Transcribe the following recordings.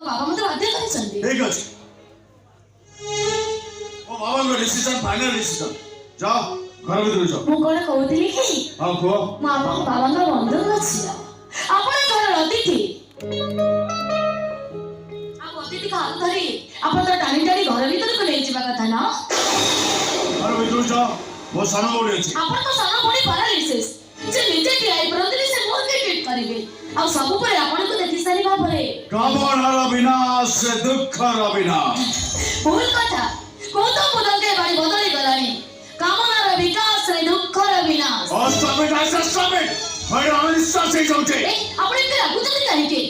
बाबा मते बाध्य କରିଛନ୍ତି। ठीक अछि ओ बाबा को डिसीजन फाइनल डिसीजन जाओ घर में जाओ ମୁଁ କଣ କହୁଥିଲି କି हां को ମୁଁ ଆମ ବାବାଙ୍କ ବନ୍ଧୁ ଅଛି ଆପଣ ଘର ଅତିଥି ଆଉ ଅତିଥି କାହା ଧରି ଆପଣ ତ ଟାଣି ଟାଣି ଘର ଭିତରକୁ ନେଇଯିବା କଥା ନା घर में जाओ वो सानो बोली अछि ଆପଣ ତ ସାନ ବଡି ପାରାଲିସିସ୍ ଯେ ନିଜେ ଠିଆ ହେଇପାରନ୍ତି ସେ ମୋର ଟ୍ରିଟ୍ କରିବେ ଆଉ ସବୁ ପରେ ଆପଣଙ୍କୁ ଦେଖି ସାରିବା ପରେ कामनार विनाश से दुखर विनाश ଭୁଲ କଥା ଗୌତମ ବୁଦ୍ଧଙ୍କ ବାଣୀ ବଦଳି ଗଲାଣି କାମନାର ବିକାଶରେ ଦୁଃଖର ବିନାଶ stop it ଭାଇ ଅନିଶ୍ୱାସ ହେଇଯାଉଛି ଆପଣ ଏତେ ରାଗୁଛନ୍ତି କାହିଁକି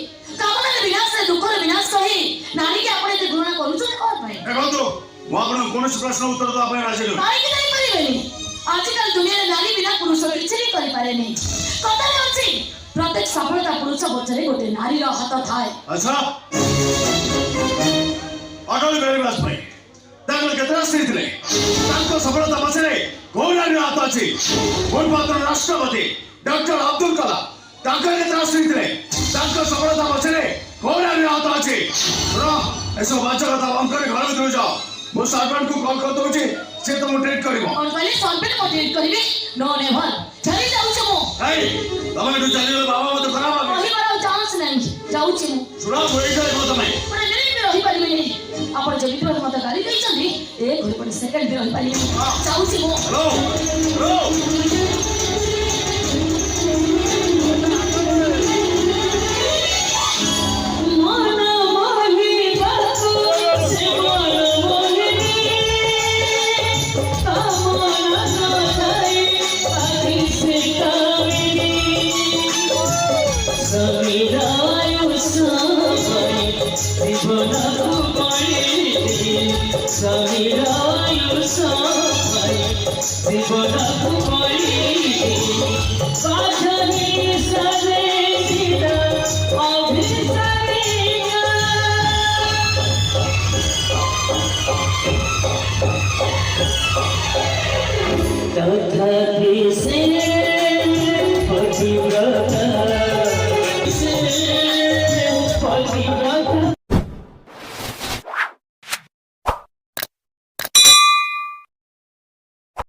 କାମନାର ବିନାଶରେ ଦୁଃଖର ବିନାଶ କହି ନାରୀକି ଆପଣ ଏତେ ଘୃଣା କରୁଛନ୍ତି କଣ ପାଇଁ ଦେଖନ୍ତୁ ମୁଁ ଆପଣଙ୍କୁ କୌଣସି ପ୍ରଶ୍ନ ଉତ୍ତର ଦେବା ପାଇଁ ରାଜି ନୁହେଁ କାହିଁକି ଦେଇପାରିବେନି ଆଜିକାଲି ଦୁନିଆରେ ନାରୀ ବିନା ପୁରୁଷ କିଛି ବି କରିପାରେନି କଥାରେ ଅଛି ପ୍ରତ୍ୟେକ ସଫଳତା ପୁରୁଷ ପଛରେ ଗୋଟେ ନାରୀର ହାତ ଥାଏ ଆଚ୍ଛା ଅଟଳ ବିହାରୀ ବାଜପେୟୀ ତାଙ୍କର କେତେଟା ସ୍ତ୍ରୀ ଥିଲେ ତାଙ୍କ ସଫଳତା ପଛରେ କୋଉ ନାରୀର ହାତ ଅଛି ପୂର୍ବତନ ରାଷ୍ଟ୍ରପତି ଡକ୍ଟର ଅବ୍ଦୁଲ କଲାମ ତାଙ୍କର କେତେଟା ସ୍ତ୍ରୀ ଥିଲେ ତାଙ୍କ ସଫଳତା ପଛରେ କୋଉ ନାରୀର ହାତ ଅଛି ଏସବୁ ବାଚ କଥା ବନ୍ଦ କରି ଘର ଭିତରକୁ ଯାଅ ମୁଁ ସରପଞ୍ଚକୁ କଲ୍ କରିଦଉଛି ସେ ତମକୁ ଟ୍ରିଟ୍ କରିବ କଣ କହିଲେ ସରପଞ୍ଚ ମୋତେ ଟ୍ରିଟ୍ କରିବେ ନୋ ନେଭର ଚାଲି ଯାଉଛି ମୁଁ ତମେ ଏଠୁ ଚାଲିଗଲେ ବାବା ମତେ ଖରାପ ଭାବିବେ କହିବାର ଆଉ ଚାନ୍ସ ନାହିଁ ଯାଉଛି ମୁଁ ଶୁଣ ବୋଇଯାଏ ତମେ ରହିପାରିବେନି ଆପଣ ଯେମିତି ମତେ ଗାଳି ଦେଇଛନ୍ତି ଏ ଗୋଟେ ସେକେଣ୍ଡ ବି ରହିପାରିବେନି ଯାଉଛି ମୁଁ Pode